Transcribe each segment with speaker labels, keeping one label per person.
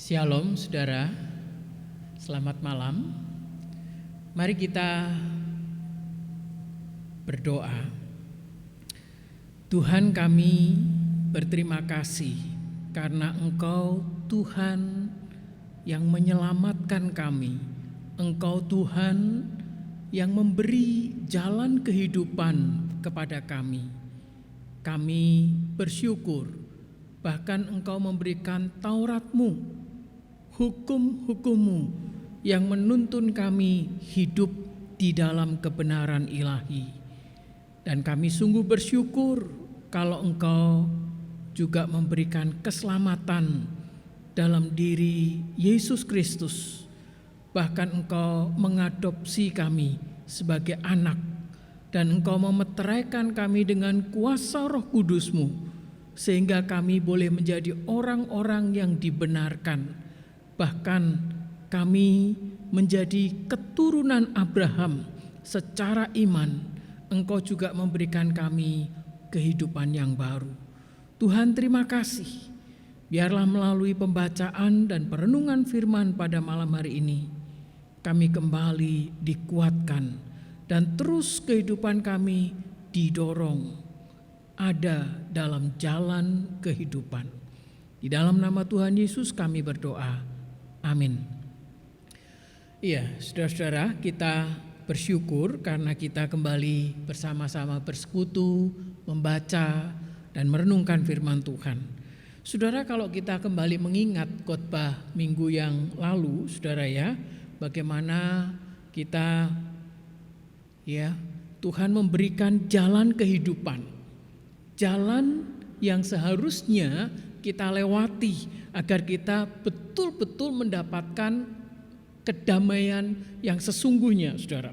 Speaker 1: Shalom saudara, selamat malam. Mari kita berdoa. Tuhan, kami berterima kasih karena Engkau Tuhan yang menyelamatkan kami. Engkau Tuhan yang memberi jalan kehidupan kepada kami. Kami bersyukur bahkan Engkau memberikan Taurat-Mu, hukum-hukum-Mu yang menuntun kami hidup di dalam kebenaran ilahi. Dan kami sungguh bersyukur kalau Engkau juga memberikan keselamatan dalam diri Yesus Kristus. Bahkan Engkau mengadopsi kami sebagai anak dan Engkau memeteraikan kami dengan kuasa Roh Kudus-Mu sehingga kami boleh menjadi orang-orang yang dibenarkan. Bahkan kami menjadi keturunan Abraham secara iman. Engkau juga memberikan kami kehidupan yang baru. Tuhan, terima kasih. Biarlah melalui pembacaan dan perenungan firman pada malam hari ini, kami kembali dikuatkan dan terus kehidupan kami didorong ada dalam jalan kehidupan. Di dalam nama Tuhan Yesus kami berdoa. Amin. Iya, saudara-saudara, kita bersyukur karena kita kembali bersama-sama bersekutu, membaca dan merenungkan firman Tuhan. Saudara, kalau kita kembali mengingat khotbah minggu yang lalu, saudara ya, bagaimana kita Tuhan memberikan jalan kehidupan. Jalan yang seharusnya kita lewati agar kita betul-betul mendapatkan kedamaian yang sesungguhnya, saudara.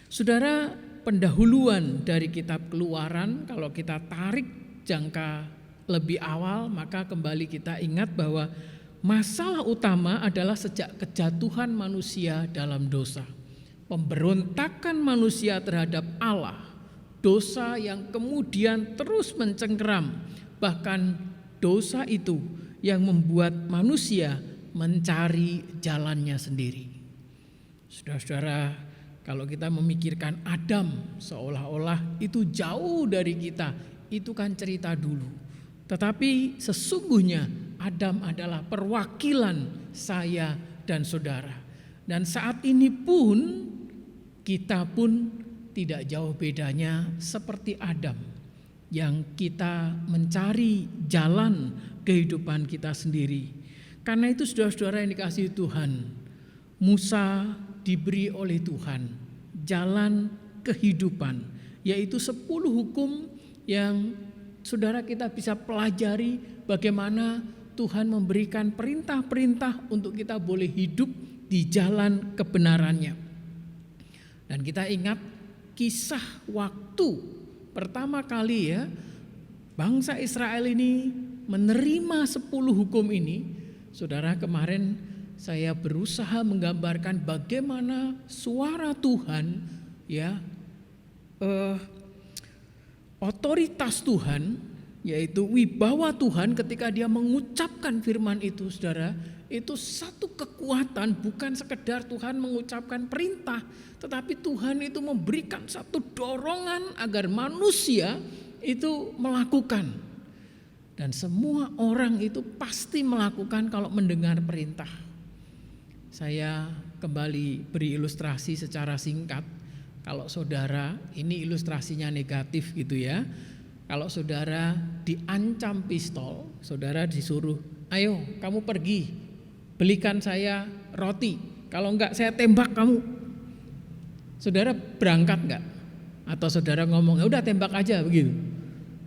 Speaker 1: Saudara, pendahuluan dari kitab Keluaran, kalau kita tarik jangka lebih awal, maka kembali kita ingat bahwa masalah utama adalah sejak kejatuhan manusia dalam dosa. Pemberontakan manusia terhadap Allah, dosa yang kemudian terus mencengkeram, bahkan dosa itu yang membuat manusia mencari jalannya sendiri. Saudara-saudara, kalau kita memikirkan Adam seolah-olah itu jauh dari kita, itu kan cerita dulu. Tetapi sesungguhnya Adam adalah perwakilan saya dan saudara. Dan saat ini pun kita pun tidak jauh bedanya seperti Adam, yang kita mencari jalan kehidupan kita sendiri. Karena itu saudara-saudara yang dikasihi Tuhan, Musa diberi oleh Tuhan jalan kehidupan, yaitu 10 hukum yang saudara kita bisa pelajari bagaimana Tuhan memberikan perintah-perintah untuk kita boleh hidup di jalan kebenarannya. Dan kita ingat kisah waktu pertama kali bangsa Israel ini menerima 10 hukum ini. Saudara, kemarin saya berusaha menggambarkan bagaimana suara Tuhan, otoritas Tuhan, yaitu wibawa Tuhan ketika dia mengucapkan firman itu, saudara. Itu satu kekuatan, bukan sekedar Tuhan mengucapkan perintah, tetapi Tuhan itu memberikan satu dorongan agar manusia itu melakukan. Dan semua orang itu pasti melakukan kalau mendengar perintah. Saya kembali beri ilustrasi secara singkat. Kalau saudara, ini ilustrasinya negatif gitu ya. Kalau saudara diancam pistol, saudara disuruh, ayo kamu pergi, belikan saya roti, kalau enggak saya tembak kamu. Saudara berangkat enggak? Atau saudara ngomong, ya udah tembak aja begitu.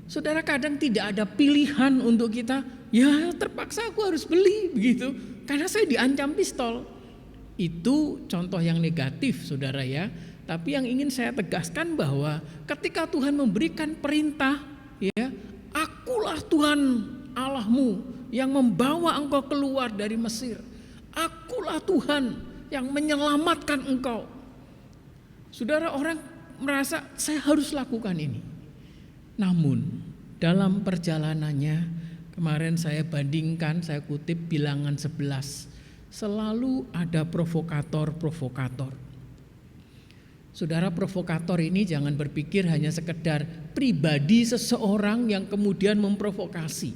Speaker 1: Saudara kadang tidak ada pilihan untuk kita, ya terpaksa aku harus beli begitu, karena saya diancam pistol. Itu contoh yang negatif, saudara ya. Tapi yang ingin saya tegaskan bahwa ketika Tuhan memberikan perintah, akulah Tuhan Allahmu yang membawa engkau keluar dari Mesir. Akulah Tuhan yang menyelamatkan engkau. Saudara, orang merasa saya harus lakukan ini. Namun dalam perjalanannya Kemarin saya bandingkan, saya kutip Bilangan 11. Selalu ada provokator-provokator. Saudara, provokator ini jangan berpikir hanya sekedar pribadi seseorang yang kemudian memprovokasi.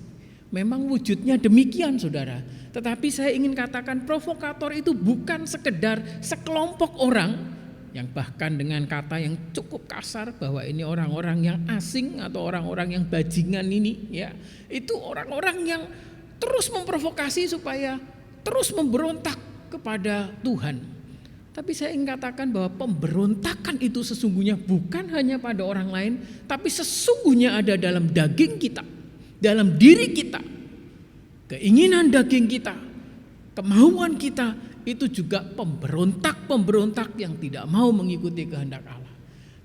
Speaker 1: Memang wujudnya demikian, saudara. Tetapi saya ingin katakan provokator itu bukan sekedar sekelompok orang yang bahkan dengan kata yang cukup kasar bahwa ini orang-orang yang asing atau orang-orang yang bajingan ini, ya. Itu orang-orang yang terus memprovokasi supaya terus memberontak kepada Tuhan. Tapi saya ingin katakan bahwa pemberontakan itu sesungguhnya bukan hanya pada orang lain, tapi sesungguhnya ada dalam daging kita, dalam diri kita. Keinginan daging kita, kemauan kita itu juga pemberontak-pemberontak yang tidak mau mengikuti kehendak Allah.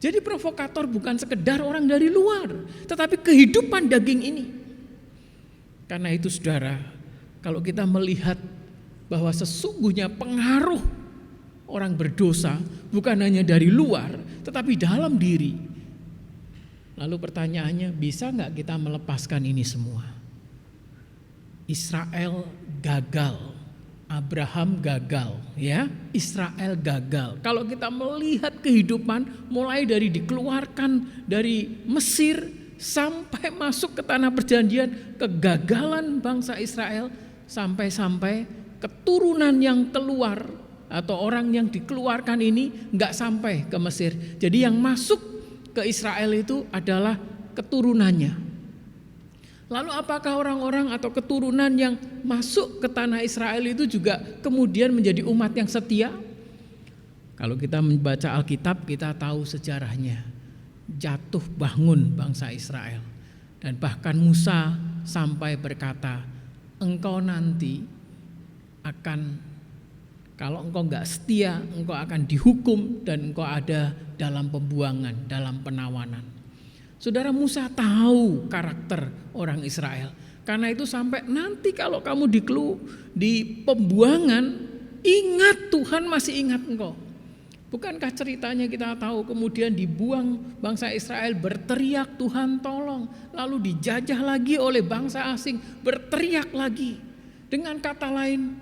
Speaker 1: Jadi provokator bukan sekedar orang dari luar, tetapi kehidupan daging ini. Karena itu saudara, kalau kita melihat bahwa sesungguhnya pengaruh orang berdosa bukan hanya dari luar, tetapi dalam diri. Lalu pertanyaannya, bisa gak kita melepaskan ini semua? Israel gagal, Abraham gagal, ya. Israel gagal. Kalau kita melihat kehidupan mulai dari dikeluarkan dari Mesir sampai masuk ke tanah perjanjian, kegagalan bangsa Israel sampai keturunan yang keluar atau orang yang dikeluarkan ini enggak sampai ke Mesir. Jadi yang masuk ke Israel itu adalah keturunannya. Lalu apakah orang-orang atau keturunan yang masuk ke tanah Israel itu juga kemudian menjadi umat yang setia? Kalau kita membaca Alkitab, kita tahu sejarahnya. Jatuh bangun bangsa Israel. Dan bahkan Musa sampai berkata, engkau nanti akan, kalau engkau enggak setia, engkau akan dihukum dan engkau ada dalam pembuangan, dalam penawanan. Saudara, Musa tahu karakter orang Israel. Karena itu sampai nanti kalau kamu di pembuangan, ingat Tuhan masih ingat engkau. Bukankah ceritanya kita tahu kemudian dibuang bangsa Israel berteriak Tuhan tolong. Lalu dijajah lagi oleh bangsa asing, berteriak lagi. Dengan kata lain,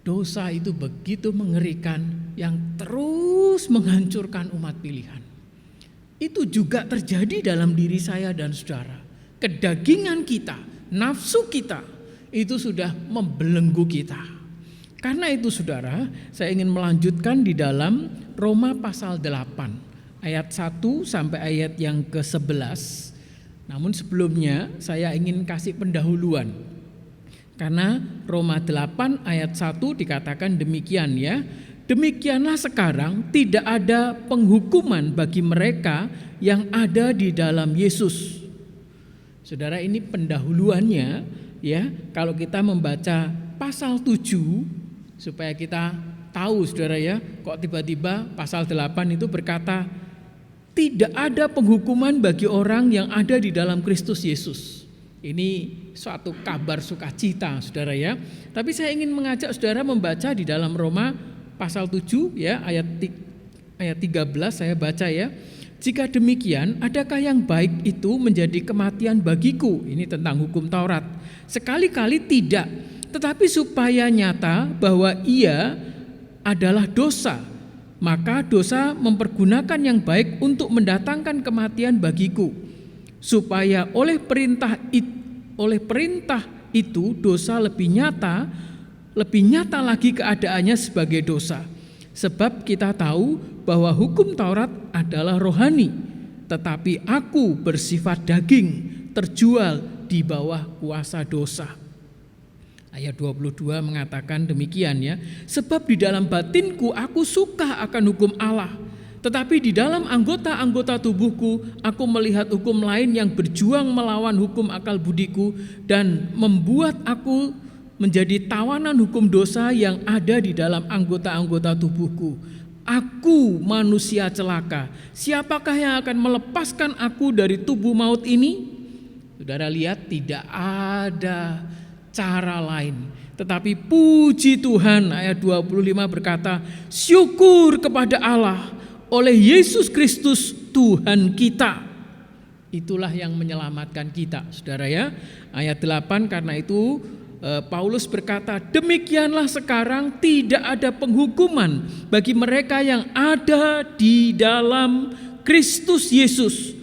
Speaker 1: dosa itu begitu mengerikan yang terus menghancurkan umat pilihan. Itu juga terjadi dalam diri saya dan saudara. Kedagingan kita, nafsu kita itu sudah membelenggu kita. Karena itu saudara, saya ingin melanjutkan di dalam Roma pasal 8 ayat 1 sampai ayat yang ke-11. Namun sebelumnya saya ingin kasih pendahuluan. Karena Roma 8 ayat 1 dikatakan demikian, ya. Demikianlah sekarang tidak ada penghukuman bagi mereka yang ada di dalam Yesus. Saudara, ini pendahuluannya, ya. Kalau kita membaca pasal 7 supaya kita tahu saudara, ya, kok tiba-tiba pasal 8 itu berkata tidak ada penghukuman bagi orang yang ada di dalam Kristus Yesus. Ini suatu kabar sukacita saudara, ya. Tapi saya ingin mengajak saudara membaca di dalam Roma pasal 7, ya, ayat 13 saya baca, ya. Jika demikian, adakah yang baik itu menjadi kematian bagiku? Ini tentang hukum Taurat. Sekali-kali tidak, tetapi supaya nyata bahwa ia adalah dosa, maka dosa mempergunakan yang baik untuk mendatangkan kematian bagiku, supaya oleh perintah itu dosa lebih nyata lagi keadaannya sebagai dosa. Sebab kita tahu bahwa hukum Taurat adalah rohani, tetapi aku bersifat daging, terjual di bawah kuasa dosa. Ayat 22 mengatakan demikian, ya. Sebab di dalam batinku aku suka akan hukum Allah, tetapi di dalam anggota-anggota tubuhku aku melihat hukum lain yang berjuang melawan hukum akal budiku dan membuat aku menjadi tawanan hukum dosa yang ada di dalam anggota-anggota tubuhku. Aku manusia celaka, siapakah yang akan melepaskan aku dari tubuh maut ini? Saudara lihat, tidak ada cara lain. Tetapi puji Tuhan, ayat 25 berkata, syukur kepada Allah oleh Yesus Kristus Tuhan kita. itulah yang menyelamatkan kita, saudara ya. Ayat 8, karena itu Paulus berkata, demikianlah sekarang tidak ada penghukuman bagi mereka yang ada di dalam Kristus Yesus.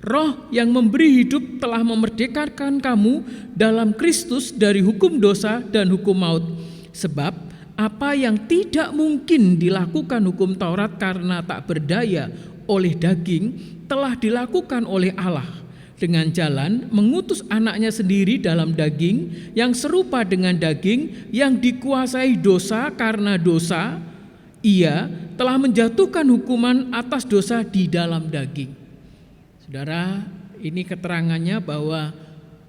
Speaker 1: Roh yang memberi hidup telah memerdekakan kamu dalam Kristus dari hukum dosa dan hukum maut. Sebab apa yang tidak mungkin dilakukan hukum Taurat karena tak berdaya oleh daging, telah dilakukan oleh Allah dengan jalan mengutus anaknya sendiri dalam daging yang serupa dengan daging yang dikuasai dosa karena dosa. Ia telah menjatuhkan hukuman atas dosa di dalam daging. Saudara, ini keterangannya bahwa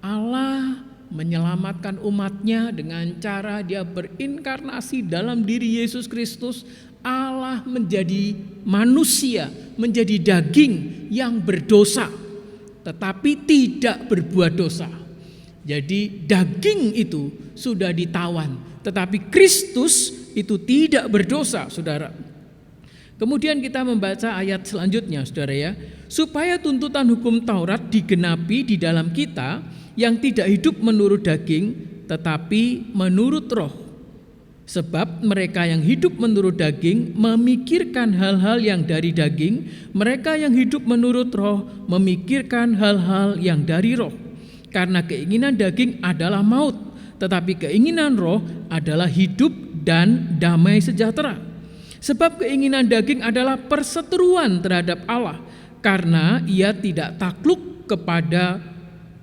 Speaker 1: Allah menyelamatkan umatnya dengan cara dia berinkarnasi dalam diri Yesus Kristus. Allah menjadi manusia, menjadi daging yang berdosa, tetapi tidak berbuat dosa. Jadi daging itu sudah ditawan, tetapi Kristus itu tidak berdosa, saudara. Kemudian kita membaca ayat selanjutnya, saudara ya. Supaya tuntutan hukum Taurat digenapi di dalam kita yang tidak hidup menurut daging, tetapi menurut roh. Sebab mereka yang hidup menurut daging memikirkan hal-hal yang dari daging, mereka yang hidup menurut roh memikirkan hal-hal yang dari roh. Karena keinginan daging adalah maut, tetapi keinginan roh adalah hidup dan damai sejahtera. Sebab keinginan daging adalah perseteruan terhadap Allah, karena ia tidak takluk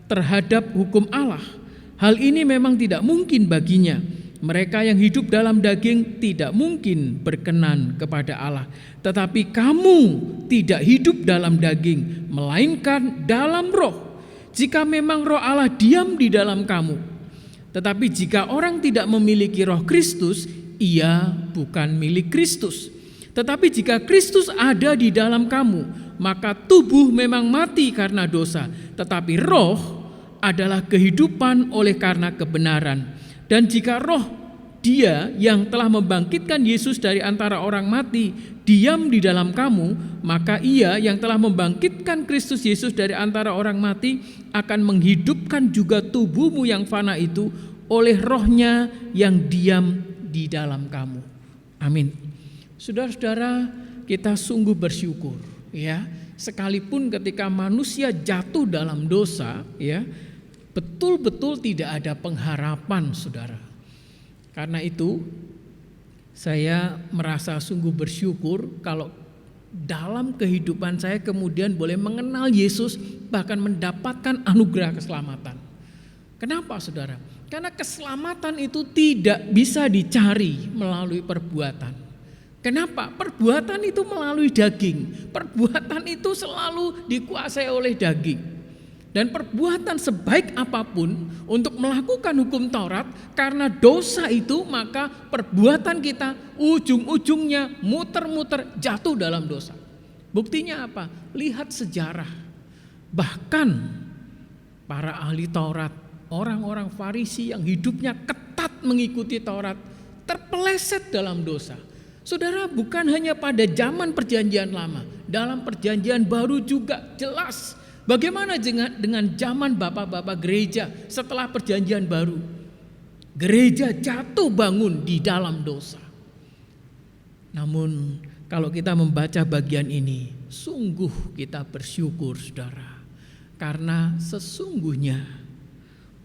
Speaker 1: terhadap hukum Allah. Hal ini memang tidak mungkin baginya. Mereka yang hidup dalam daging tidak mungkin berkenan kepada Allah. Tetapi kamu tidak hidup dalam daging, melainkan dalam roh. Jika memang roh Allah diam di dalam kamu. Tetapi jika orang tidak memiliki roh Kristus, ia bukan milik Kristus. Tetapi jika Kristus ada di dalam kamu, maka tubuh memang mati karena dosa, tetapi roh adalah kehidupan oleh karena kebenaran. Dan jika roh Dia yang telah membangkitkan Yesus dari antara orang mati diam di dalam kamu, maka Ia yang telah membangkitkan Kristus Yesus dari antara orang mati akan menghidupkan juga tubuhmu yang fana itu oleh rohnya yang diam di dalam kamu. Amin. Saudara-saudara, kita sungguh bersyukur ya, sekalipun ketika manusia jatuh dalam dosa ya, betul-betul tidak ada pengharapan, saudara. Karena itu saya merasa sungguh bersyukur kalau dalam kehidupan saya kemudian boleh mengenal Yesus, bahkan mendapatkan anugerah keselamatan. Kenapa, saudara? Karena keselamatan itu tidak bisa dicari melalui perbuatan. Kenapa? Perbuatan itu melalui daging. Perbuatan itu selalu dikuasai oleh daging. Dan perbuatan sebaik apapun untuk melakukan hukum Taurat, karena dosa itu maka perbuatan kita ujung-ujungnya muter-muter jatuh dalam dosa. Buktinya apa? Lihat sejarah. Bahkan para ahli Taurat, orang-orang Farisi yang hidupnya ketat mengikuti Taurat, terpeleset dalam dosa. Saudara, bukan hanya pada zaman perjanjian lama, dalam perjanjian baru juga jelas. Bagaimana dengan zaman bapak-bapak gereja setelah perjanjian baru? Gereja jatuh bangun di dalam dosa. Namun kalau kita membaca bagian ini, sungguh kita bersyukur, saudara. Karena sesungguhnya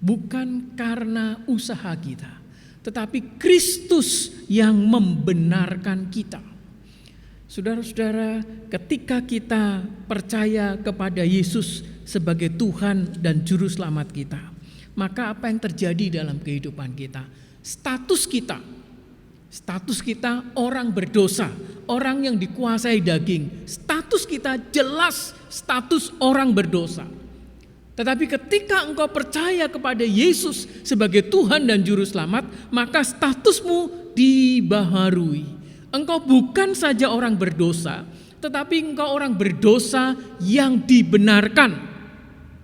Speaker 1: bukan karena usaha kita, tetapi Kristus yang membenarkan kita. Saudara-saudara, ketika kita percaya kepada Yesus sebagai Tuhan dan Juru Selamat kita, maka apa yang terjadi dalam kehidupan kita? Status kita orang berdosa, orang yang dikuasai daging. Status kita jelas status orang berdosa. Tetapi ketika engkau percaya kepada Yesus sebagai Tuhan dan Juru Selamat, maka statusmu dibaharui. Engkau bukan saja orang berdosa, tetapi engkau orang berdosa yang dibenarkan.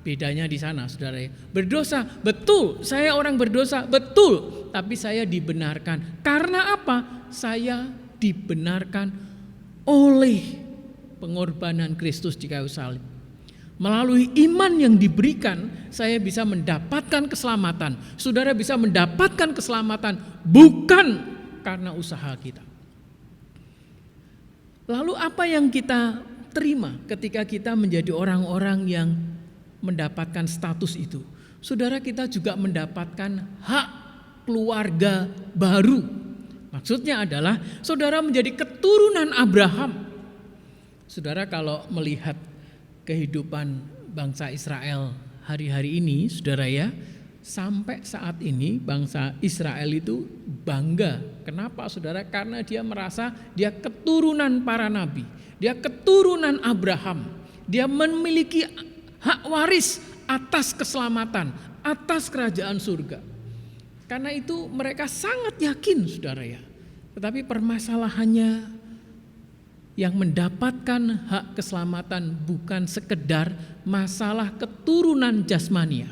Speaker 1: Bedanya di sana, saudara. Berdosa, betul, saya orang berdosa, betul, tapi saya dibenarkan. Karena apa? Saya dibenarkan oleh pengorbanan Kristus di kayu salib. Melalui iman yang diberikan, saya bisa mendapatkan keselamatan. Saudara bisa mendapatkan keselamatan bukan karena usaha kita. Lalu apa yang kita terima ketika kita menjadi orang-orang yang mendapatkan status itu? Saudara, kita juga mendapatkan hak keluarga baru. Maksudnya adalah saudara menjadi keturunan Abraham. Saudara, kalau melihat kehidupan bangsa Israel hari-hari ini, saudara ya, sampai saat ini bangsa Israel itu bangga. Kenapa saudara? Karena dia merasa dia keturunan para nabi, dia keturunan Abraham, dia memiliki hak waris atas keselamatan, atas kerajaan surga. Karena itu mereka sangat yakin, saudara ya. Tetapi permasalahannya, yang mendapatkan hak keselamatan bukan sekedar masalah keturunan jasmania.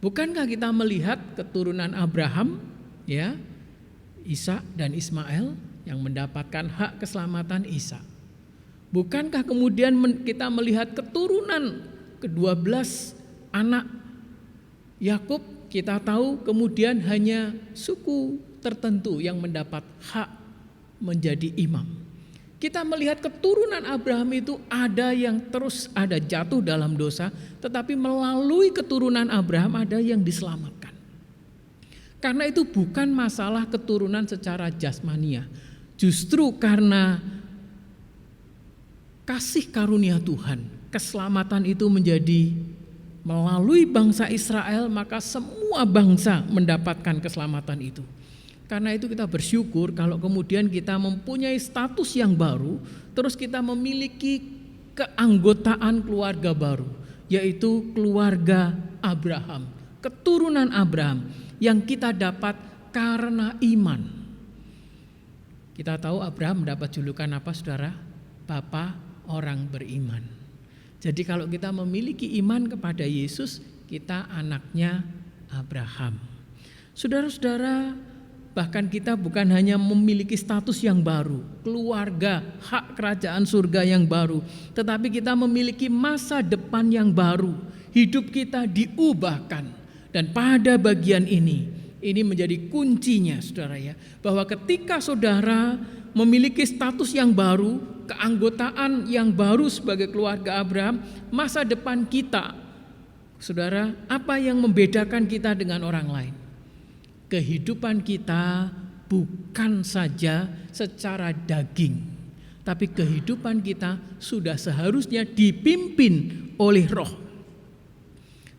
Speaker 1: Bukankah kita melihat keturunan Abraham, ya, Ishak dan Ismail yang mendapatkan hak keselamatan Ishak? Bukankah kemudian kita melihat keturunan ke-12 anak Yakub, kita tahu kemudian hanya suku tertentu yang mendapat hak menjadi imam. Kita melihat keturunan Abraham itu ada yang terus ada jatuh dalam dosa, tetapi melalui keturunan Abraham ada yang diselamatkan. Karena itu bukan masalah keturunan secara jasmania. Justru karena kasih karunia Tuhan, keselamatan itu menjadi melalui bangsa Israel, maka semua bangsa mendapatkan keselamatan itu. Karena itu kita bersyukur kalau kemudian kita mempunyai status yang baru, terus kita memiliki keanggotaan keluarga baru, yaitu keluarga Abraham, keturunan Abraham yang kita dapat karena iman. Kita tahu Abraham mendapat julukan apa, saudara? Bapa orang beriman. Jadi kalau kita memiliki iman kepada Yesus, kita anaknya Abraham. Saudara-saudara, bahkan kita bukan hanya memiliki status yang baru, keluarga, hak kerajaan surga yang baru, tetapi kita memiliki masa depan yang baru. Hidup kita diubahkan. Dan pada bagian ini menjadi kuncinya, saudara ya, bahwa ketika saudara memiliki status yang baru, keanggotaan yang baru sebagai keluarga Abraham, masa depan kita, saudara, apa yang membedakan kita dengan orang lain? Kehidupan kita bukan saja secara daging, tapi kehidupan kita sudah seharusnya dipimpin oleh Roh.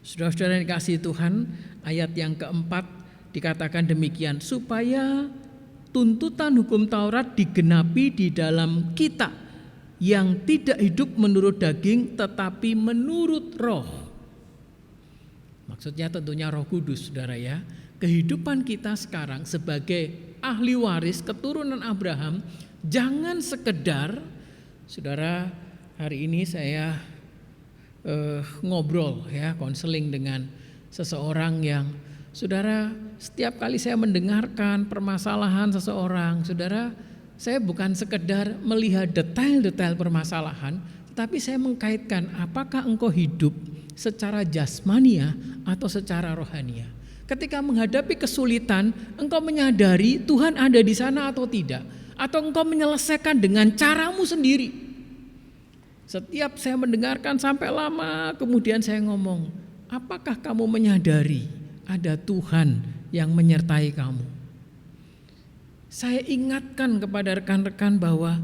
Speaker 1: Saudara-saudara yang dikasihi Tuhan, ayat yang keempat dikatakan demikian, supaya tuntutan hukum Taurat digenapi di dalam kita yang tidak hidup menurut daging tetapi menurut Roh. Maksudnya tentunya Roh Kudus, saudara ya. Kehidupan kita sekarang sebagai ahli waris keturunan Abraham, jangan sekedar, saudara, hari ini saya ngobrol ya, konseling dengan seseorang yang, saudara, setiap kali saya mendengarkan permasalahan seseorang, saudara, saya bukan sekedar melihat detail-detail permasalahan, tetapi saya mengkaitkan apakah engkau hidup secara jasmania atau secara rohania. Ketika menghadapi kesulitan, engkau menyadari Tuhan ada di sana atau tidak, atau engkau menyelesaikan dengan caramu sendiri. Setiap saya mendengarkan sampai lama, kemudian saya ngomong, apakah kamu menyadari ada Tuhan yang menyertai kamu? Saya ingatkan kepada rekan-rekan bahwa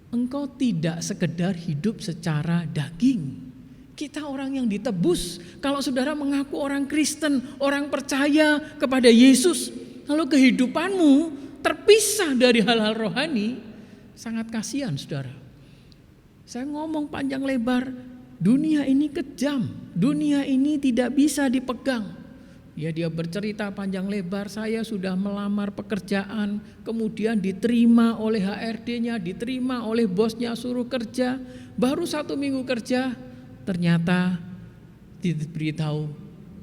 Speaker 1: engkau tidak sekedar hidup secara daging. Kita orang yang ditebus. Kalau saudara mengaku orang Kristen, orang percaya kepada Yesus, lalu kehidupanmu terpisah dari hal-hal rohani, sangat kasihan, saudara. Saya ngomong panjang lebar, dunia ini kejam, dunia ini tidak bisa dipegang. Ya, dia bercerita panjang lebar, saya sudah melamar pekerjaan, kemudian diterima oleh HRD-nya, diterima oleh bosnya, suruh kerja, baru 1 minggu kerja, ternyata diberitahu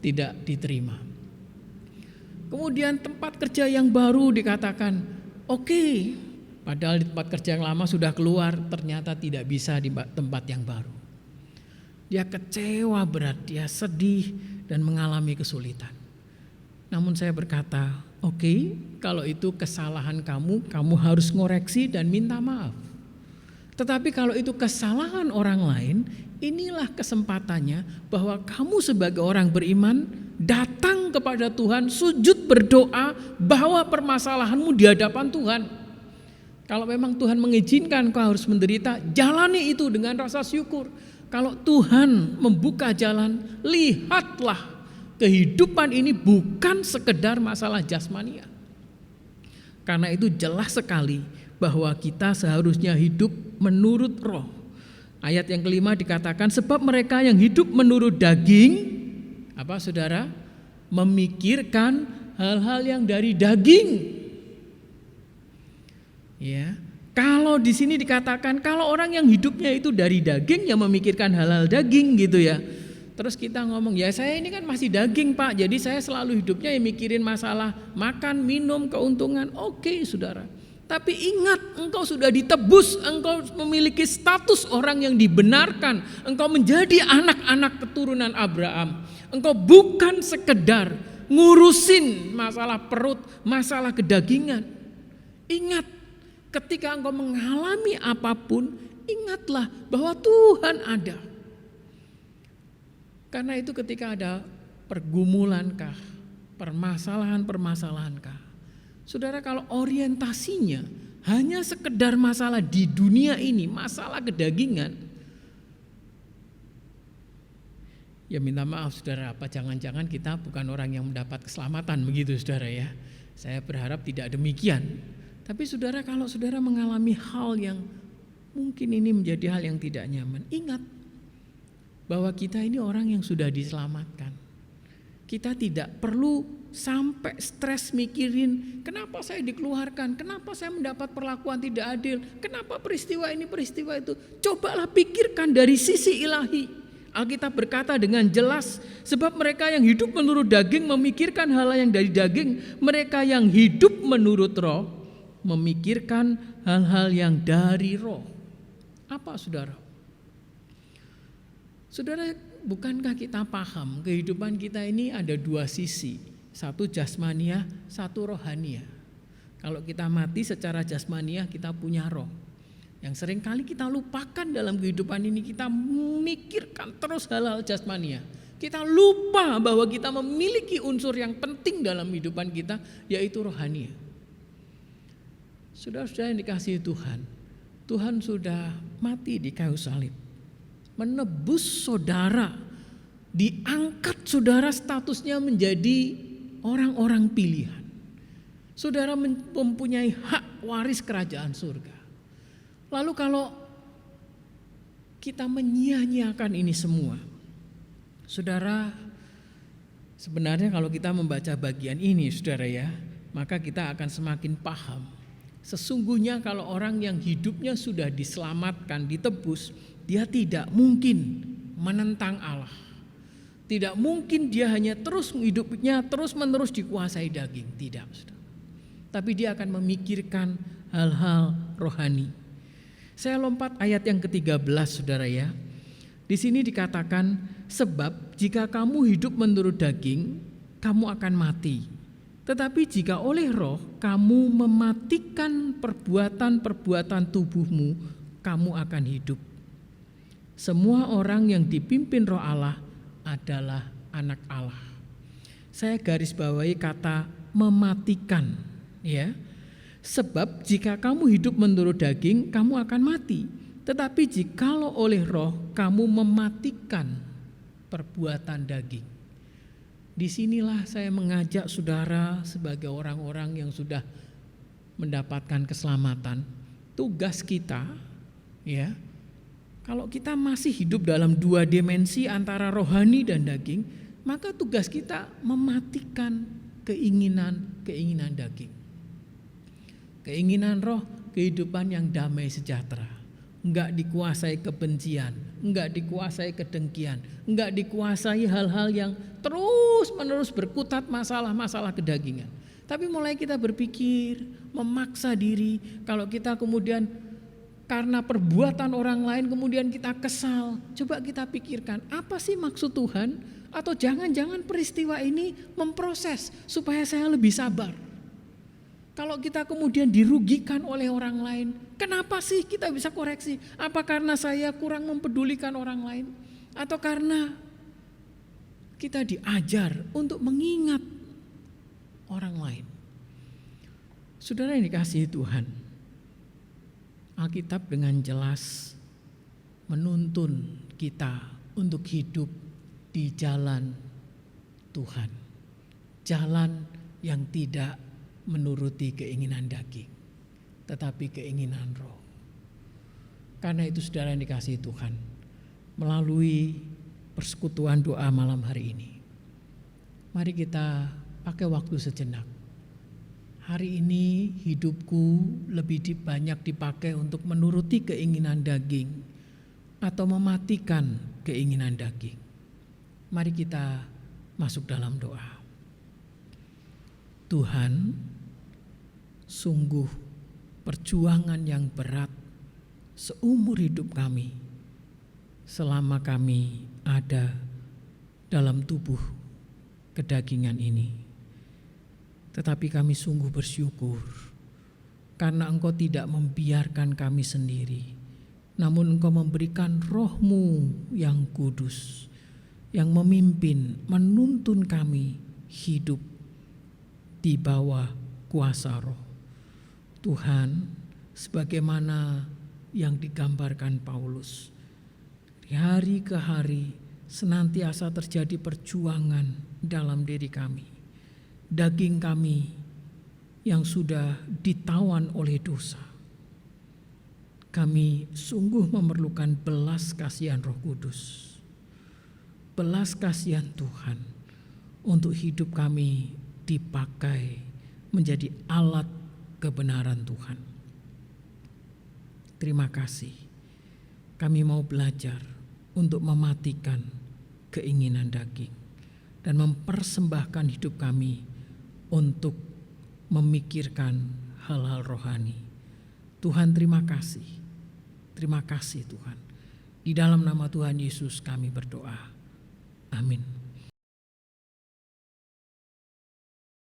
Speaker 1: tidak diterima. Kemudian tempat kerja yang baru dikatakan oke, padahal di tempat kerja yang lama sudah keluar, ternyata tidak bisa di tempat yang baru. Dia kecewa berat, dia sedih dan mengalami kesulitan. Namun saya berkata, oke, kalau itu kesalahan kamu, kamu harus ngoreksi dan minta maaf. Tetapi kalau itu kesalahan orang lain, inilah kesempatannya bahwa kamu sebagai orang beriman datang kepada Tuhan, sujud berdoa, bawa permasalahanmu di hadapan Tuhan. Kalau memang Tuhan mengizinkan kau harus menderita, jalani itu dengan rasa syukur. Kalau Tuhan membuka jalan, lihatlah kehidupan ini bukan sekedar masalah jasmania. Karena itu jelas sekali bahwa kita seharusnya hidup menurut roh. Ayat yang kelima dikatakan, sebab mereka yang hidup menurut daging, apa saudara? Memikirkan hal-hal yang dari daging. Ya. Kalau di sini dikatakan kalau orang yang hidupnya itu dari daging, ya memikirkan hal-hal daging gitu ya. Terus kita ngomong, ya saya ini kan masih daging Pak, jadi saya selalu hidupnya yang mikirin masalah makan, minum, keuntungan. Oke saudara, tapi ingat engkau sudah ditebus, engkau memiliki status orang yang dibenarkan, engkau menjadi anak-anak keturunan Abraham. Engkau bukan sekedar ngurusin masalah perut, masalah kedagingan. Ingat, ketika engkau mengalami apapun, ingatlah bahwa Tuhan ada. Karena itu ketika ada pergumulankah, permasalahan-permasalahankah, saudara, kalau orientasinya hanya sekedar masalah di dunia ini, masalah kedagingan, ya minta maaf saudara, apa jangan-jangan kita bukan orang yang mendapat keselamatan begitu saudara ya. Saya berharap tidak demikian. Tapi saudara, kalau saudara mengalami hal yang mungkin ini menjadi hal yang tidak nyaman, ingat bahwa kita ini orang yang sudah diselamatkan. Kita tidak perlu sampai stres mikirin kenapa saya dikeluarkan, kenapa saya mendapat perlakuan tidak adil, kenapa peristiwa ini, peristiwa itu. Cobalah pikirkan dari sisi ilahi. Alkitab berkata dengan jelas, sebab mereka yang hidup menurut daging memikirkan hal yang dari daging, mereka yang hidup menurut roh memikirkan hal-hal yang dari roh. Apa saudara? Saudara, bukankah kita paham kehidupan kita ini ada dua sisi, satu jasmania, satu rohania. Kalau kita mati secara jasmania, kita punya roh. Yang seringkali kita lupakan dalam kehidupan ini, kita memikirkan terus hal-hal jasmania. Kita lupa bahwa kita memiliki unsur yang penting dalam kehidupan kita, yaitu rohania. Saudara-saudara yang dikasihi Tuhan, Tuhan sudah mati di kayu salib, menebus saudara, diangkat saudara statusnya menjadi orang-orang pilihan. Saudara mempunyai hak waris kerajaan surga. Lalu kalau kita menyia-nyiakan ini semua, saudara, sebenarnya kalau kita membaca bagian ini saudara ya, maka kita akan semakin paham. Sesungguhnya kalau orang yang hidupnya sudah diselamatkan, ditebus, dia tidak mungkin menentang Allah. Tidak mungkin dia hanya terus hidupnya terus-menerus dikuasai daging, tidak saudara. Tapi dia akan memikirkan hal-hal rohani. Saya lompat ayat yang ke-13 saudara ya. Di sini dikatakan, sebab jika kamu hidup menurut daging, kamu akan mati. Tetapi jika oleh roh kamu mematikan perbuatan-perbuatan tubuhmu, kamu akan hidup. Semua orang yang dipimpin roh Allah adalah anak Allah. Saya garis bawahi kata mematikan ya. Sebab jika kamu hidup menurut daging, kamu akan mati. Tetapi jikalau oleh roh kamu mematikan perbuatan daging. Disinilah saya mengajak saudara sebagai orang-orang yang sudah mendapatkan keselamatan. Tugas kita ya, kalau kita masih hidup dalam dua dimensi antara rohani dan daging, maka tugas kita mematikan keinginan daging. Keinginan roh, kehidupan yang damai sejahtera. Enggak dikuasai kebencian, enggak dikuasai kedengkian, enggak dikuasai hal-hal yang terus-menerus berkutat masalah-masalah kedagingan. Tapi mulai kita berpikir, memaksa diri, kalau kita kemudian karena perbuatan orang lain kemudian kita kesal. Coba kita pikirkan, apa sih maksud Tuhan? Atau jangan-jangan peristiwa ini memproses supaya saya lebih sabar. Kalau kita kemudian dirugikan oleh orang lain, kenapa sih kita bisa koreksi? Apa karena saya kurang mempedulikan orang lain? Atau karena kita diajar untuk mengingat orang lain? Saudara yang dikasihi Tuhan, Alkitab dengan jelas menuntun kita untuk hidup di jalan Tuhan. Jalan yang tidak menuruti keinginan daging, tetapi keinginan roh. Karena itu saudara yang dikasihi Tuhan, melalui persekutuan doa malam hari ini, mari kita pakai waktu sejenak. Hari ini hidupku lebih banyak dipakai untuk menuruti keinginan daging atau mematikan keinginan daging. Mari kita masuk dalam doa. Tuhan, sungguh perjuangan yang berat seumur hidup kami selama kami ada dalam tubuh kedagingan ini. Tetapi kami sungguh bersyukur karena Engkau tidak membiarkan kami sendiri, namun Engkau memberikan Roh-Mu yang kudus, yang memimpin, menuntun kami hidup di bawah kuasa Roh. Tuhan, sebagaimana yang digambarkan Paulus, dari hari ke hari senantiasa terjadi perjuangan dalam diri kami. Daging kami yang sudah ditawan oleh dosa. Kami sungguh memerlukan belas kasihan Roh Kudus, belas kasihan Tuhan untuk hidup kami dipakai menjadi alat kebenaran Tuhan. Terima kasih. Kami mau belajar untuk mematikan keinginan daging dan mempersembahkan hidup kami untuk memikirkan hal-hal rohani. Tuhan, terima kasih. Terima kasih Tuhan. Di dalam nama Tuhan Yesus kami berdoa. Amin.